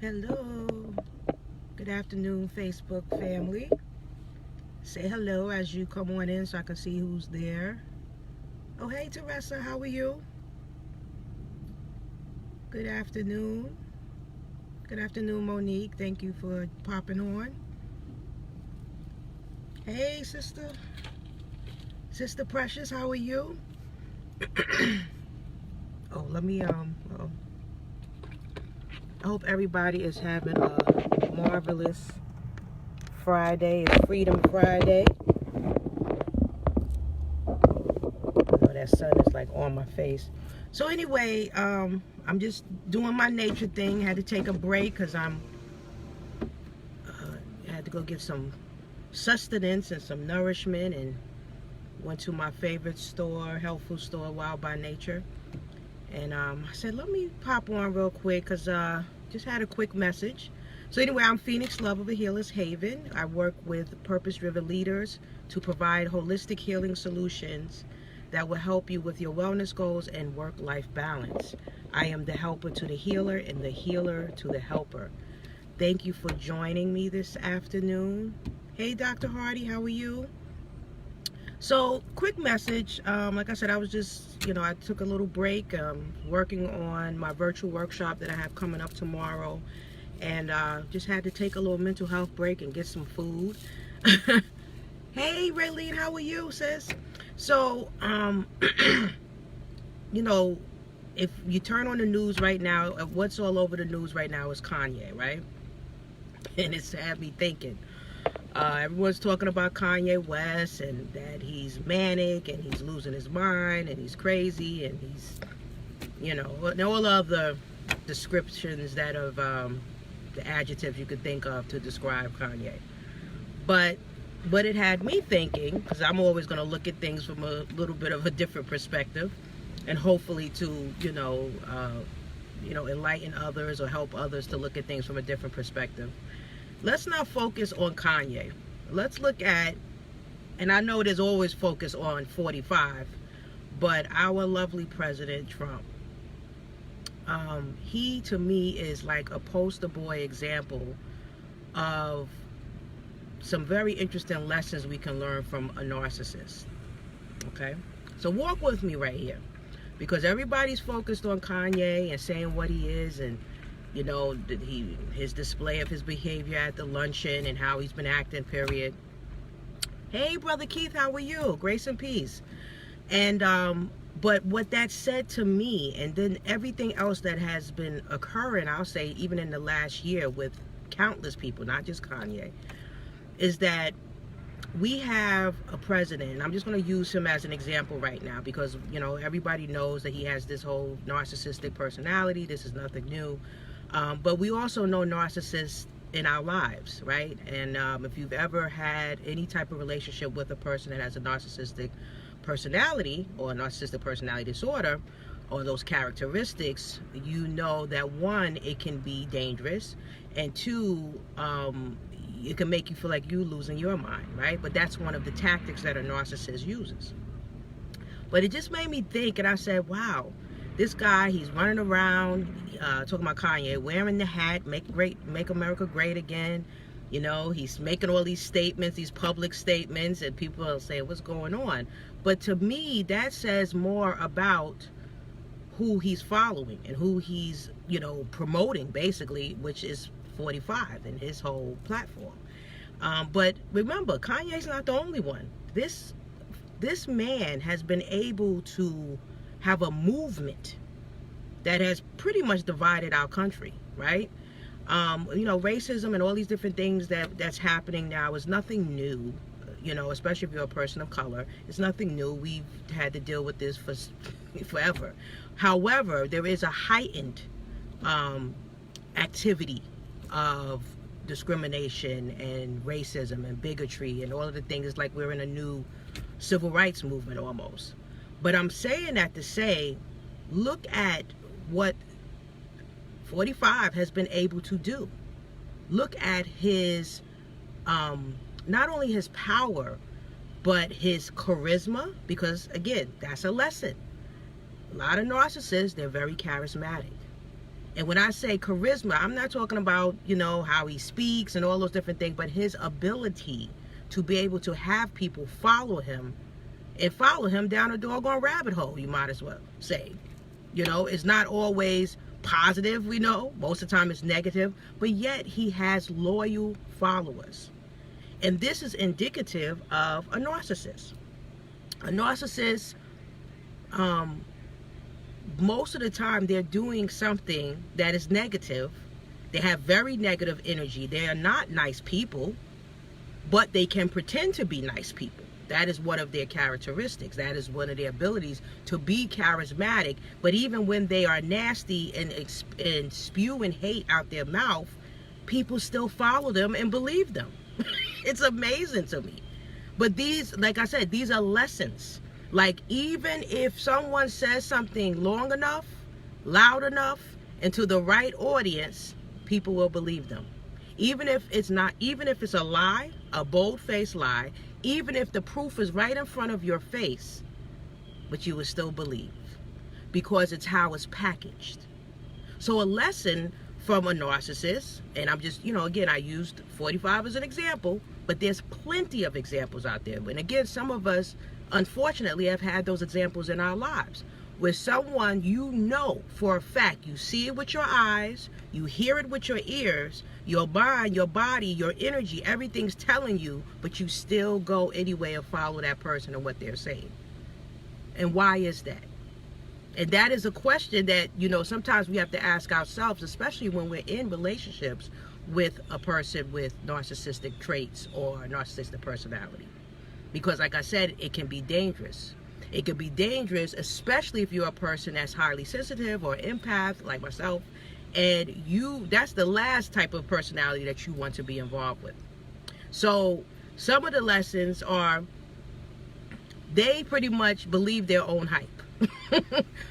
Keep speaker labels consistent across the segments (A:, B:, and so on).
A: Hello. Good afternoon, Facebook family. Say hello as you come on in so I can see who's there. Oh, hey, Teresa. How are you? Good afternoon. Good afternoon, Monique. Thank you for popping on. Hey, sister. Sister Precious, how are you? Oh, let me, I hope everybody is having a marvelous Friday. It's Freedom Friday. Oh, that sun is like on my face. So anyway, I'm just doing my nature thing. Had to take a break because I had to go get some sustenance and some nourishment, and went to my favorite store, health food store, Wild by Nature. And I said, let me pop on real quick because just had a quick message. So anyway, I'm Phoenix Love of a Healer's Haven. I work with purpose-driven leaders to provide holistic healing solutions that will help you with your wellness goals and work-life balance. I am the helper to the healer and the healer to the helper. Thank you for joining me this afternoon. Hey, Dr. Hardy, how are you? So, quick message. Like I said, I was just, I took a little break working on my virtual workshop that I have coming up tomorrow. And just had to take a little mental health break and get some food. Hey, Raylene, how are you, sis? So, if you turn on the news right now, what's all over the news right now is Kanye, right? And it's had me thinking. Everyone's talking about Kanye West and that he's manic and he's losing his mind and he's crazy and he's, all of the descriptions that of the adjectives you could think of to describe Kanye. But it had me thinking, because I'm always going to look at things from a little bit of a different perspective, and hopefully to, enlighten others or help others to look at things from a different perspective. Let's not focus on Kanye. Let's look at, and I know there's always focus on 45, but our lovely President Trump. He, to me, is like a poster boy example of some very interesting lessons we can learn from a narcissist. Okay? So walk with me right here. Because everybody's focused on Kanye and saying what he is, and his display of his behavior at the luncheon and how he's been acting, period. Hey, Brother Keith, how are you? Grace and peace. And, but what that said to me, and then everything else that has been occurring, I'll say even in the last year with countless people, not just Kanye, is that we have a president, and I'm just going to use him as an example right now because, everybody knows that he has this whole narcissistic personality. This is nothing new. But we also know narcissists in our lives, right? And if you've ever had any type of relationship with a person that has a narcissistic personality or a narcissistic personality disorder or those characteristics, you know that one, it can be dangerous, and two, it can make you feel like you're losing your mind, right? But that's one of the tactics that a narcissist uses. But it just made me think, and I said, wow, this guy, he's running around, talking about Kanye, wearing the hat, make America great again. He's making all these statements, these public statements, and people will say, what's going on? But to me, that says more about who he's following and who he's, promoting, basically, which is 45 and his whole platform. But remember, Kanye's not the only one. This man has been able to have a movement that has pretty much divided our country, right? Racism and all these different things that's happening now is nothing new, especially if you're a person of color. It's nothing new. We've had to deal with this for forever. However, there is a heightened activity of discrimination and racism and bigotry and all of the things. It's like we're in a new civil rights movement almost. But I'm saying that to say, look at what 45 has been able to do. Look at his, not only his power, but his charisma, because again, that's a lesson. A lot of narcissists, they're very charismatic. And when I say charisma, I'm not talking about, you know, how he speaks and all those different things, but his ability to be able to have people follow him and follow him down a doggone rabbit hole, you might as well say. You know, it's not always positive, we know. Most of the time it's negative, but yet he has loyal followers. And this is indicative of a narcissist. A narcissist, most of the time they're doing something that is negative. They have very negative energy. They are not nice people, but they can pretend to be nice people. That is one of their characteristics. That is one of their abilities, to be charismatic. But even when they are nasty and spewing hate out their mouth, people still follow them and believe them. It's amazing to me. But these, like I said, these are lessons. Like, even if someone says something long enough, loud enough, and to the right audience, people will believe them. Even if it's a lie, a bold-faced lie, even if the proof is right in front of your face, but you will still believe, because it's how it's packaged. So a lesson from a narcissist, and I'm just, you know, again, I used 45 as an example, but there's plenty of examples out there. And again, some of us, unfortunately, have had those examples in our lives, where someone, you know for a fact, you see it with your eyes, you hear it with your ears, your mind, your body, your energy, everything's telling you, but you still go anyway and follow that person and what they're saying. And why is that? And that is a question that, you know, sometimes we have to ask ourselves, especially when we're in relationships with a person with narcissistic traits or narcissistic personality. Because like I said, it can be dangerous. It can be dangerous, especially if you're a person that's highly sensitive or empath, like myself, and that's the last type of personality that you want to be involved with. So some of the lessons are, they pretty much believe their own hype.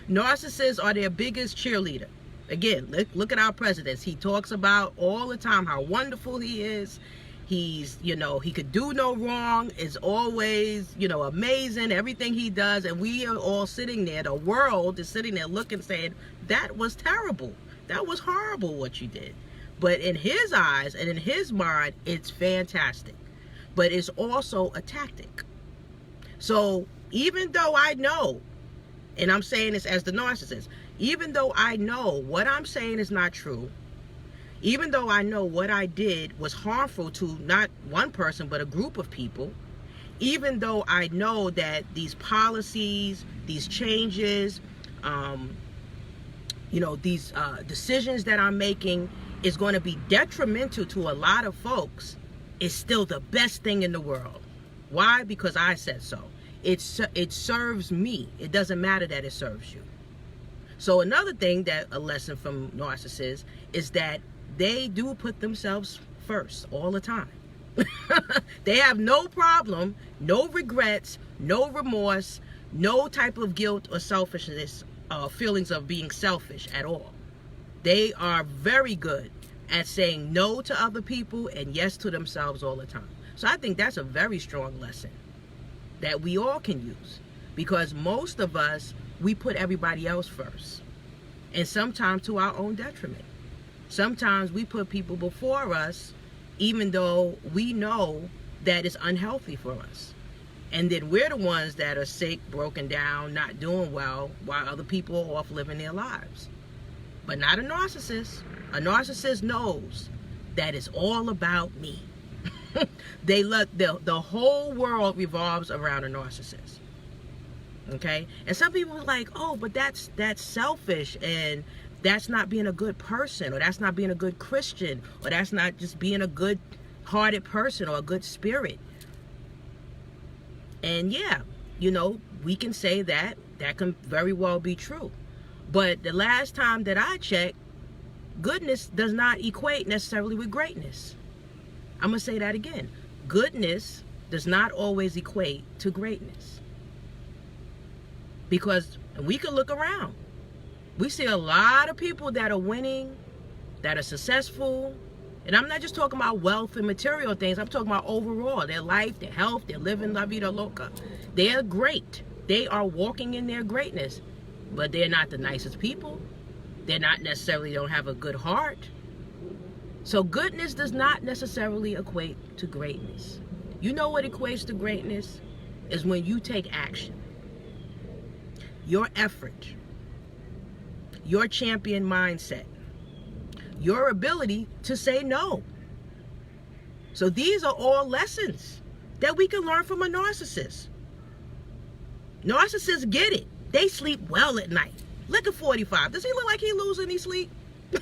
A: Narcissists are their biggest cheerleader. Again, look at our presidents. He talks about all the time how wonderful he is. He's, you know, he could do no wrong. It's always, you know, amazing, everything he does. And we are all sitting there, the world is sitting there looking, saying, that was terrible. That was horrible what you did. But in his eyes and in his mind, it's fantastic. But it's also a tactic. So even though I know, and I'm saying this as the narcissist, even though I know what I'm saying is not true, even though I know what I did was harmful to not one person, but a group of people, even though I know that these policies, these changes, you know, these decisions that I'm making is going to be detrimental to a lot of folks, it's still the best thing in the world. Why? Because I said so. It serves me. It doesn't matter that it serves you. So another thing, that a lesson from narcissists, is that they do put themselves first all the time. They have no problem, no regrets, no remorse, no type of guilt or selfishness, feelings of being selfish at all. They are very good at saying no to other people and yes to themselves all the time. So I think that's a very strong lesson that we all can use, because most of us, we put everybody else first, and sometimes to our own detriment. Sometimes we put people before us, even though we know that it's unhealthy for us. And then we're the ones that are sick, broken down, not doing well, while other people are off living their lives. But not a narcissist. A narcissist knows that it's all about me. They look, the whole world revolves around a narcissist. Okay? And some people are like, oh, but that's selfish, and that's not being a good person, or that's not being a good Christian, or that's not just being a good hearted person or a good spirit. And yeah, you know, we can say that can very well be true. But the last time that I checked, goodness does not equate necessarily with greatness. I'm going to say that again. Goodness does not always equate to greatness. Because we can look around. We see a lot of people that are winning, that are successful. And I'm not just talking about wealth and material things. I'm talking about overall, their life, their health, their living la vida loca. They're great. They are walking in their greatness. But they're not the nicest people. They're not necessarily don't have a good heart. So goodness does not necessarily equate to greatness. You know what equates to greatness? Is when you take action. Your effort. Your champion mindset. Your ability to say no. So these are all lessons that we can learn from a narcissist. Narcissists get it. They sleep well at night. Look at 45. Does he look like he losing any sleep? Does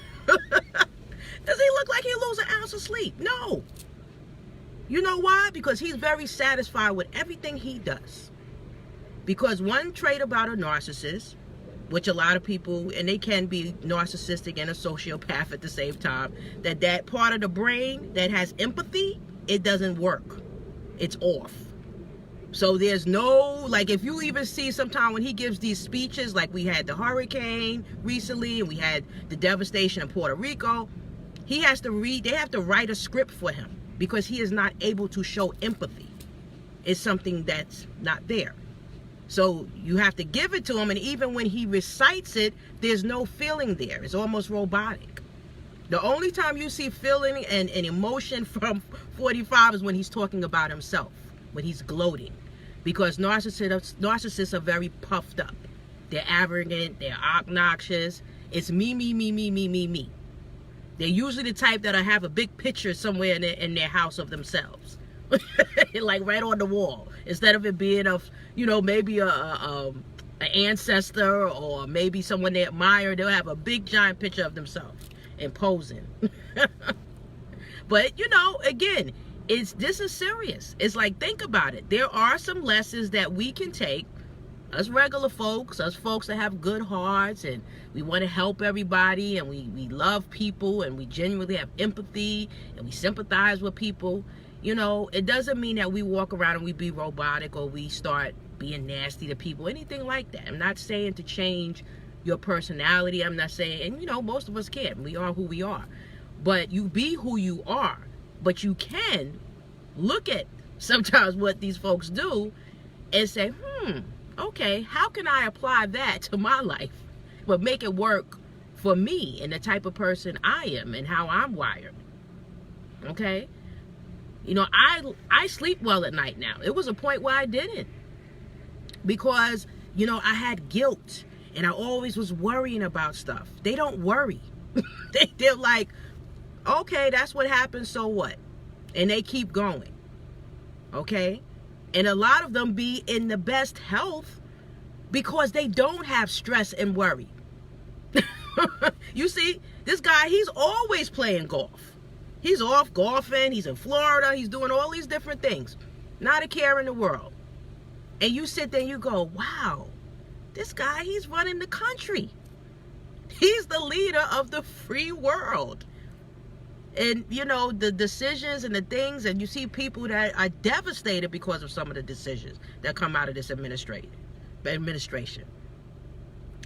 A: he look like he lose an ounce of sleep? No. You know why? Because he's very satisfied with everything he does. Because one trait about a narcissist, which a lot of people, and they can be narcissistic and a sociopath at the same time, that part of the brain that has empathy, it doesn't work. It's off. So there's no, like, if you even see sometime when he gives these speeches, like we had the hurricane recently and we had the devastation in Puerto Rico, he has to read, they have to write a script for him because he is not able to show empathy. It's something that's not there. So you have to give it to him, and even when he recites it, there's no feeling there. It's almost robotic. The only time you see feeling and emotion from 45 is when he's talking about himself, when he's gloating. Because narcissists are very puffed up. They're arrogant, they're obnoxious. It's me, me, me, me, me, me, me. They're usually the type that'll have a big picture somewhere in their house of themselves. Like right on the wall. Instead of it being of, you know, maybe an ancestor or maybe someone they admire, they'll have a big giant picture of themselves and posing. But, you know, again, this is serious. It's like, think about it. There are some lessons that we can take, us regular folks, us folks that have good hearts, and we want to help everybody, and we love people, and we genuinely have empathy, and we sympathize with people. You know, it doesn't mean that we walk around and we be robotic or we start being nasty to people, anything like that. I'm not saying to change your personality. I'm not saying, and you know, most of us can't. We are who we are. But you be who you are. But you can look at sometimes what these folks do and say, okay, how can I apply that to my life, but make it work for me and the type of person I am and how I'm wired? Okay? You know, I sleep well at night now. It was a point where I didn't. Because, you know, I had guilt and I always was worrying about stuff. They don't worry. They're like, okay, that's what happened, so what? And they keep going. Okay? And a lot of them be in the best health because they don't have stress and worry. You see, this guy, he's always playing golf. He's off golfing, he's in Florida, he's doing all these different things. Not a care in the world. And you sit there and you go, wow, this guy, he's running the country. He's the leader of the free world. And, you know, the decisions and the things, and you see people that are devastated because of some of the decisions that come out of this administration.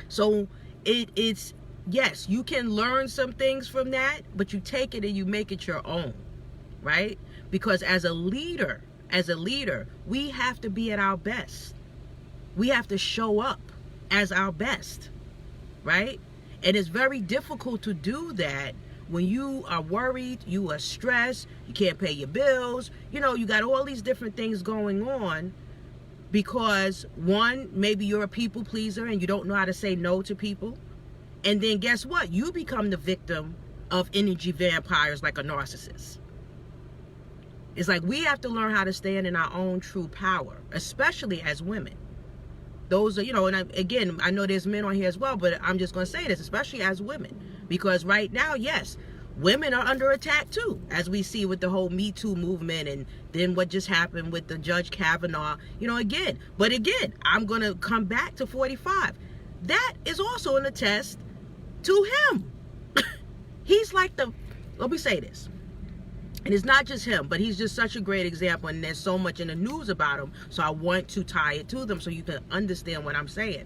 A: So it's, yes, you can learn some things from that, but you take it and you make it your own, right? Because as a leader, we have to be at our best. We have to show up as our best, right? And it's very difficult to do that when you are worried, you are stressed, you can't pay your bills, you know, you got all these different things going on because, one, maybe you're a people pleaser and you don't know how to say no to people. And then guess what? You become the victim of energy vampires like a narcissist. It's like we have to learn how to stand in our own true power, especially as women. Those are, you know, and again, I know there's men on here as well, but I'm just going to say this, especially as women. Because right now, yes, women are under attack too, as we see with the whole Me Too movement and then what just happened with the Judge Kavanaugh, you know, again. But again, I'm going to come back to 45. That is also an attest to him. He's like let me say this. And it's not just him, but he's just such a great example. And there's so much in the news about him. So I want to tie it to them so you can understand what I'm saying.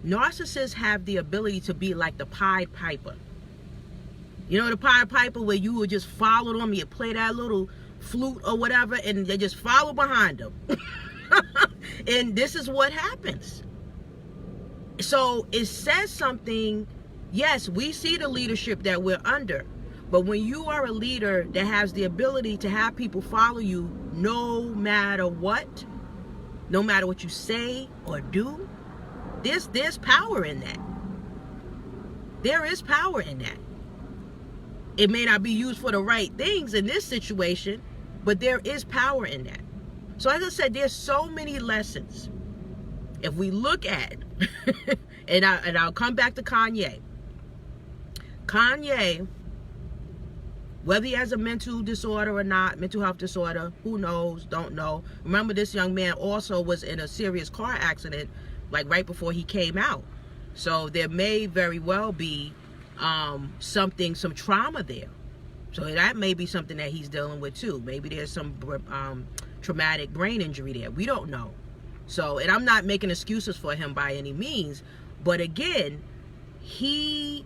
A: Narcissists have the ability to be like the Pied Piper. You know the Pied Piper where you would just follow them, you play that little flute or whatever, and they just follow behind them. And this is what happens. So it says something Yes, we see the leadership that we're under, but when you are a leader that has the ability to have people follow you no matter what you say or do, there's power in that. There is power in that. It may not be used for the right things in this situation, but there is power in that. So as I said, there's so many lessons. If we look at, and I'll come back to Kanye. Kanye, whether he has a mental disorder or not, mental health disorder, who knows, don't know. Remember, this young man also was in a serious car accident, like right before he came out. So there may very well be some trauma there. So that may be something that he's dealing with too. Maybe there's some traumatic brain injury there. We don't know. So, and I'm not making excuses for him by any means, but again, he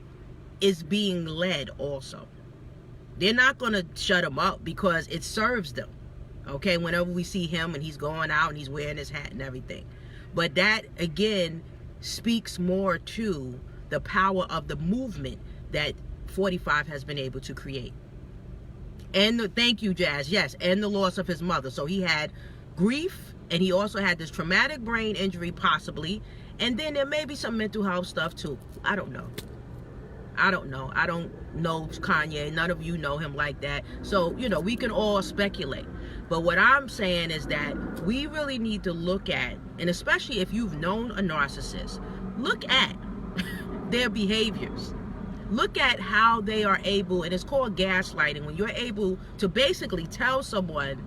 A: is being led also. They're not going to shut him up because it serves them. Okay, whenever we see him and he's going out and he's wearing his hat and everything. But that, again, speaks more to the power of the movement that 45 has been able to create. And thank you, Jazz. Yes, and the loss of his mother. So he had grief, and he also had this traumatic brain injury possibly. And then there may be some mental health stuff too. I don't know. I don't know Kanye. None of you know him like that. So, you know, we can all speculate. But what I'm saying is that we really need to look at, and especially if you've known a narcissist, look at their behaviors. Look at how they are able, and it's called gaslighting, when you're able to basically tell someone,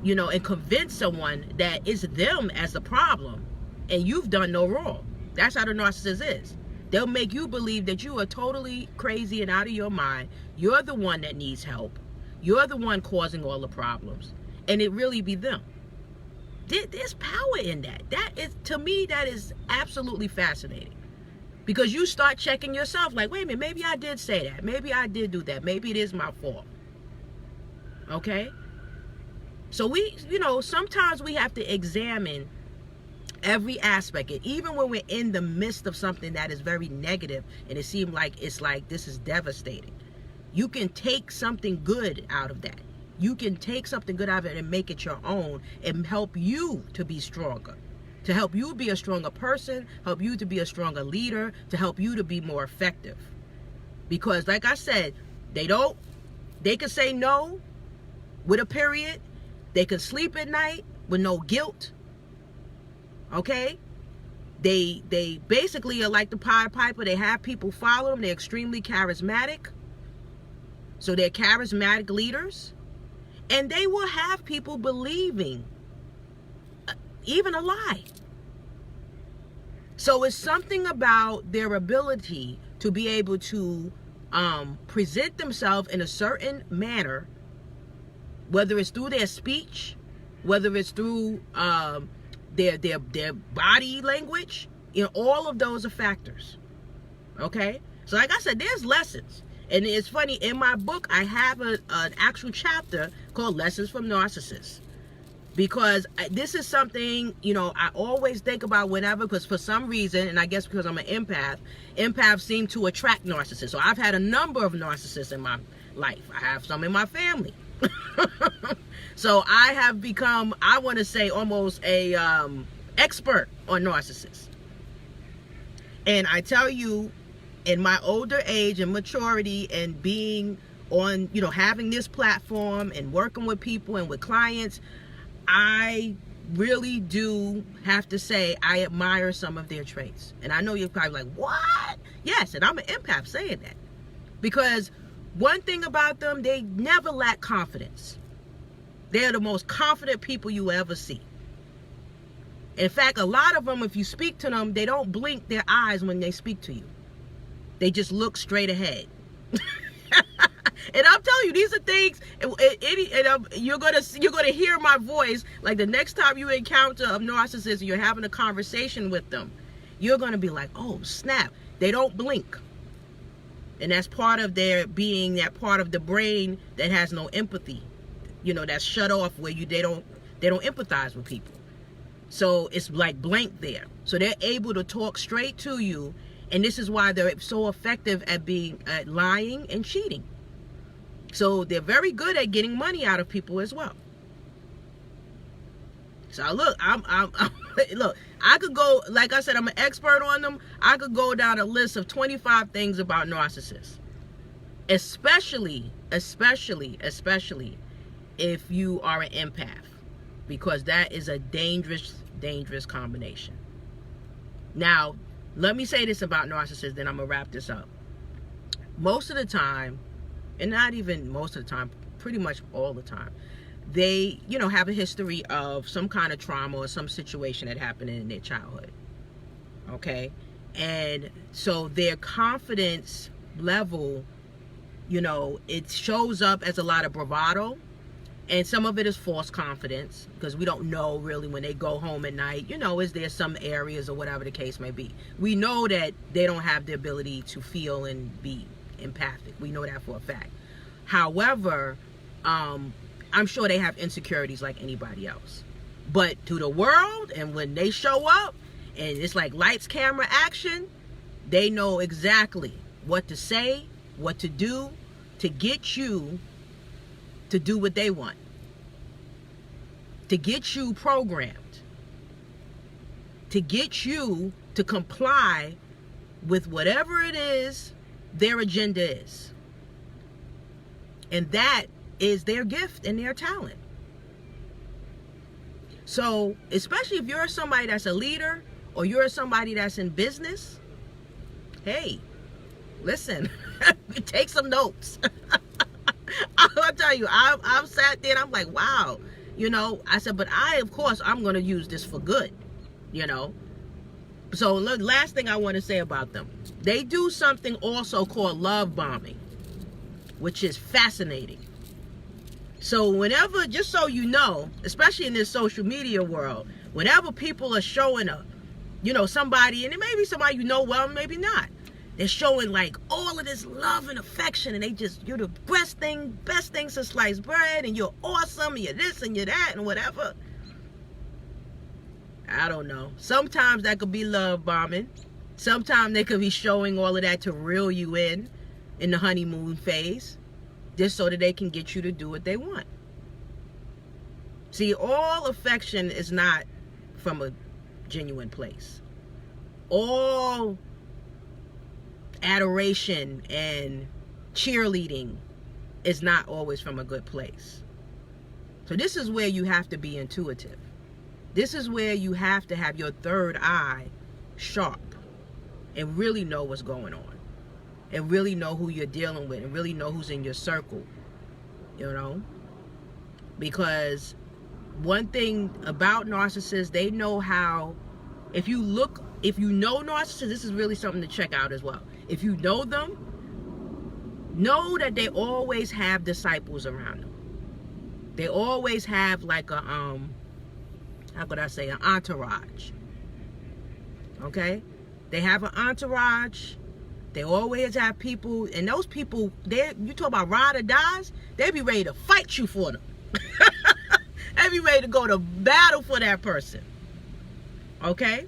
A: you know, and convince someone that it's them as the problem and you've done no wrong. That's how the narcissist is. They'll make you believe that you are totally crazy and out of your mind. You're the one that needs help. You're the one causing all the problems. And it really be them. There's power in that. That is, to me, that is absolutely fascinating. Because you start checking yourself like, wait a minute, maybe I did say that. Maybe I did do that. Maybe it is my fault. Okay? So we, you know, sometimes we have to examine every aspect. And even when we're in the midst of something that is very negative and it seems like this is devastating, you can take something good out of that. You can take something good out of it and make it your own and help you to be stronger, to help you be a stronger person, help you to be a stronger leader, to help you to be more effective. Because like I said, they can say no with a period. They can sleep at night with no guilt. Okay? They basically are like the Pied Piper. They have people follow them. They're extremely charismatic. So they're charismatic leaders. And they will have people believing even a lie. So it's something about their ability to be able to present themselves in a certain manner, whether it's through their speech, whether it's through their body language. You know, all of those are factors. Okay? So like I said, there's lessons. And it's funny, in my book, I have an actual chapter called Lessons from Narcissists. Because this is something, you know, I always think about whenever, because for some reason, and I guess because I'm an empath, empaths seem to attract narcissists. So I've had a number of narcissists in my life. I have some in my family. So I have become, I want to say, almost a expert on narcissists. And I tell you, in my older age and maturity and being on, you know, having this platform and working with people and with clients, I really do have to say I admire some of their traits. And I know you're probably like, what? Yes, and I'm an empath saying that. Because one thing about them, they never lack confidence. They're the most confident people you ever see. In fact, a lot of them, if you speak to them, they don't blink their eyes when they speak to you. They just look straight ahead. And I'm telling you, these are things, you're gonna hear my voice. Like the next time you encounter a narcissist and you're having a conversation with them, you're gonna be like, oh snap, they don't blink. And that's part of their being, that part of the brain that has no empathy. You know, that's shut off where they don't empathize with people. So it's like blank there. So they're able to talk straight to you And this is why they're so effective at lying and cheating. So they're very good at getting money out of people as well. So look, look, I could go, like I said, I'm an expert on them. I could go down a list of 25 things about narcissists. Especially if you are an empath, because that is a dangerous combination. Now, let me say this about narcissists, then I'm gonna wrap this up. Most of the time, and not even most of the time, pretty much all the time, they, have a history of some kind of trauma or some situation that happened in their childhood. Okay? And so their confidence level, it shows up as a lot of bravado, and some of it is false confidence, because we don't know really when they go home at night, is there some areas or whatever the case may be. We know that they don't have the ability to feel and be empathic. We know that for a fact. However, I'm sure they have insecurities like anybody else. But to the world, and when they show up, and it's like lights, camera, action, they know exactly what to say, what to do, to get you to do what they want. To get you programmed. To get you to comply with whatever it is their agenda is. And that is their gift and their talent. So, especially if you're somebody that's a leader, or you're somebody that's in business, hey, listen, take some notes. I'll tell you, I've sat there and I'm like, wow, I said, but of course, I'm going to use this for good, So, last thing I want to say about them, they do something also called love bombing, which is fascinating. So whenever, just so you know, especially in this social media world, whenever people are showing somebody, and it may be somebody well, maybe not, they're showing like all of this love and affection, and you're the best thing since sliced bread, and you're awesome, and you're this and you're that and whatever. I don't know. Sometimes that could be love bombing. Sometimes they could be showing all of that to reel you in the honeymoon phase, just so that they can get you to do what they want. See, all affection is not from a genuine place. All adoration and cheerleading is not always from a good place. So this is where you have to be intuitive. This is where you have to have your third eye sharp and really know what's going on. And really know who you're dealing with, and really know who's in your circle, because one thing about narcissists, they know how, if you know narcissists, this is really something to check out as well. If you know them, know that they always have disciples around them. They always have like a, how could I say, an entourage. Okay? They have an entourage. They always have people, and those people, you talk about ride or dies, they be ready to fight you for them. They be ready to go to battle for that person. Okay?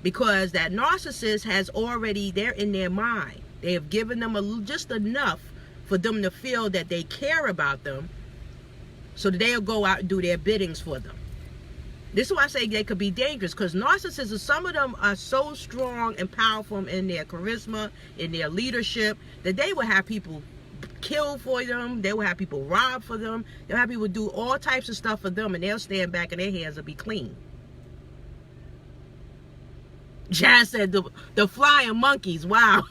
A: Because that narcissist has already, they're in their mind. They have given them just enough for them to feel that they care about them, so that they'll go out and do their biddings for them. This is why I say they could be dangerous, because narcissists, some of them are so strong and powerful in their charisma, in their leadership, that they will have people kill for them. They will have people rob for them. They'll have people do all types of stuff for them, and they'll stand back and their hands will be clean. Jazz said the flying monkeys. Wow.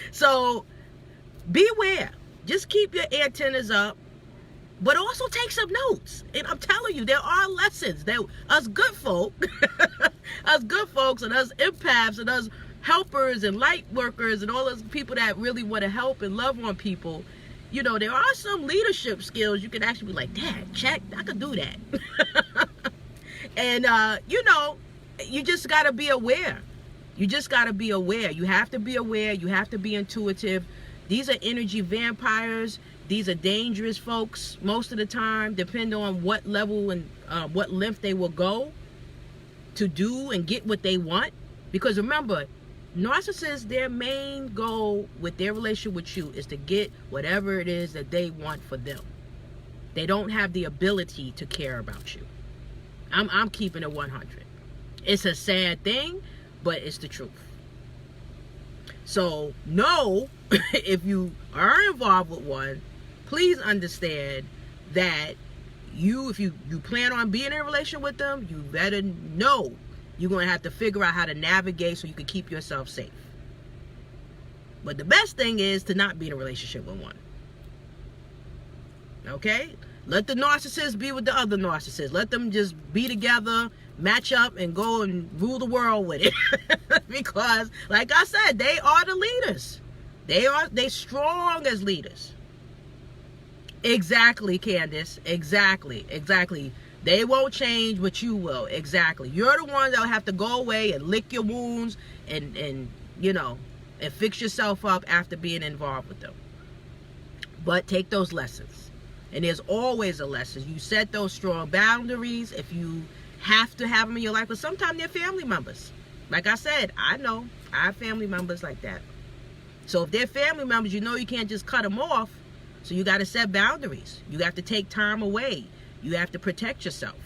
A: So beware. Just keep your antennas up. But also take some notes. And I'm telling you, there are lessons that us good folk, us good folks and us empaths and us helpers and light workers and all those people that really want to help and love on people, there are some leadership skills you can actually be like, Dad, check, I could do that. And, you just got to be aware. You just got to be aware. You have to be aware. You have to be intuitive. These are energy vampires. These are dangerous folks most of the time, depending on what level and what length they will go to do and get what they want. Because remember, narcissists, their main goal with their relationship with you is to get whatever it is that they want for them. They don't have the ability to care about you. I'm keeping it 100. It's a sad thing, but it's the truth. So know, if you are involved with one, please understand that if you plan on being in a relationship with them, you better know you're going to have to figure out how to navigate so you can keep yourself safe. But the best thing is to not be in a relationship with one. Okay? Let the narcissist be with the other narcissist. Let them just be together, match up, and go and rule the world with it. Because, like I said, they are the leaders. They strong as leaders. Exactly, Candace. Exactly. They won't change, but you will. Exactly. You're the ones that'll have to go away and lick your wounds and fix yourself up after being involved with them. But take those lessons. And there's always a lesson. You set those strong boundaries if you have to have them in your life. But sometimes they're family members. Like I said, I know. I have family members like that. So if they're family members, you know you can't just cut them off. So you got to set boundaries. You have to take time away. You have to protect yourself.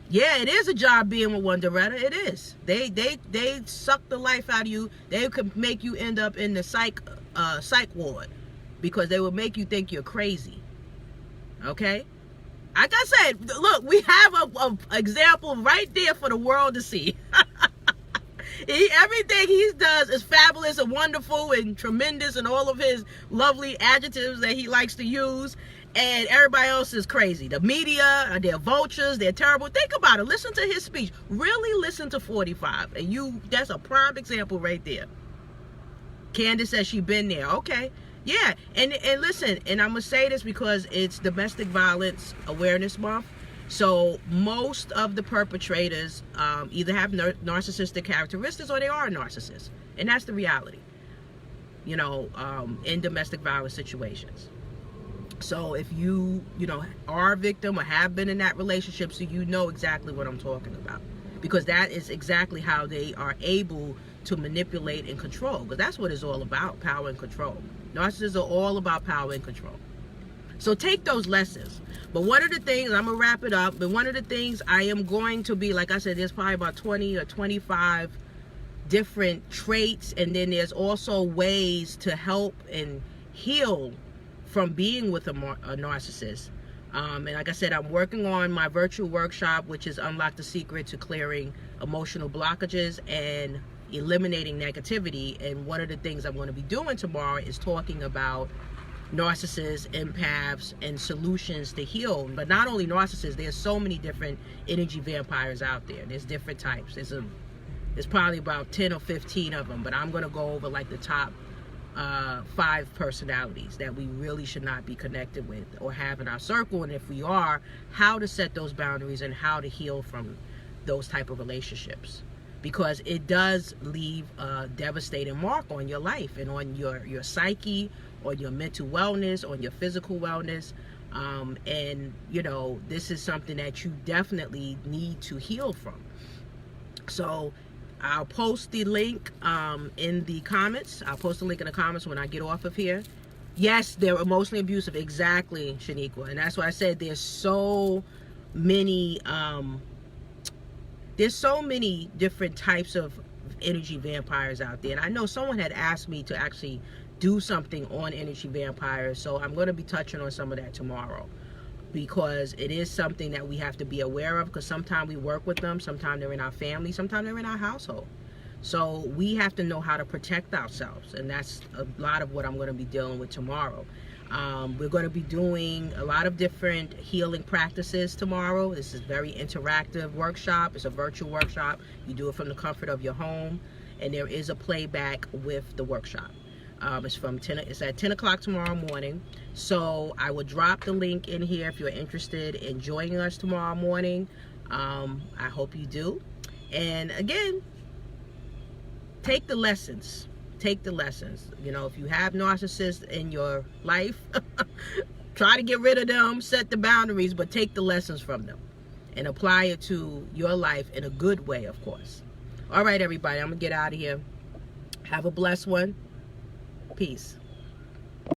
A: Yeah, it is a job being with one, Doretta. It is. They suck the life out of you. They could make you end up in the psych ward. Because they will make you think you're crazy. Okay? Like I said, look, we have a example right there for the world to see. Everything he does is fabulous and wonderful and tremendous and all of his lovely adjectives that he likes to use. And everybody else is crazy. The media, they're vultures, they're terrible. Think about it. Listen to his speech. Really listen to 45. And that's a prime example right there. Candace says she's been there. Okay. Yeah, and listen, and I'm going to say this because it's Domestic Violence Awareness Month. So most of the perpetrators either have narcissistic characteristics or they are a narcissist. And that's the reality, in domestic violence situations. So if you are a victim or have been in that relationship, so you know exactly what I'm talking about. Because that is exactly how they are able to manipulate and control. Because that's what it's all about, power and control. Narcissists are all about power and control. So take those lessons. But one of the things, I'm going to wrap it up, but one of the things I am going to be, like I said, there's probably about 20 or 25 different traits. And then there's also ways to help and heal from being with a narcissist. And like I said, I'm working on my virtual workshop, which is Unlock the Secret to Clearing Emotional Blockages and Eliminating Negativity. And one of the things I'm going to be doing tomorrow is talking about narcissists, empaths, and solutions to heal. But not only narcissists, there's so many different energy vampires out there. There's different types. There's probably about 10 or 15 of them, but I'm going to go over like the top 5 personalities that we really should not be connected with or have in our circle. And if we are, how to set those boundaries and how to heal from those type of relationships. Because it does leave a devastating mark on your life and on your psyche, on your mental wellness, on your physical wellness. And, this is something that you definitely need to heal from. So I'll post the link in the comments. I'll post the link in the comments when I get off of here. Yes, they're emotionally abusive. Exactly, Shaniqua. And that's why I said there's so many different types of energy vampires out there. And I know someone had asked me to actually do something on energy vampires. So I'm going to be touching on some of that tomorrow. Because it is something that we have to be aware of, because sometimes we work with them, sometimes they're in our family, sometimes they're in our household. So we have to know how to protect ourselves, and that's a lot of what I'm going to be dealing with tomorrow. We're going to be doing a lot of different healing practices tomorrow. This is a very interactive workshop. It's a virtual workshop. You do it from the comfort of your home, and there is a playback with the workshop. It's at 10 o'clock tomorrow morning. So I will drop the link in here if you're interested in joining us tomorrow morning. I hope you do. And again, take the lessons. Take the lessons. If you have narcissists in your life, try to get rid of them, set the boundaries, but take the lessons from them and apply it to your life in a good way, of course. All right, everybody, I'm going to get out of here. Have a blessed one. Peace.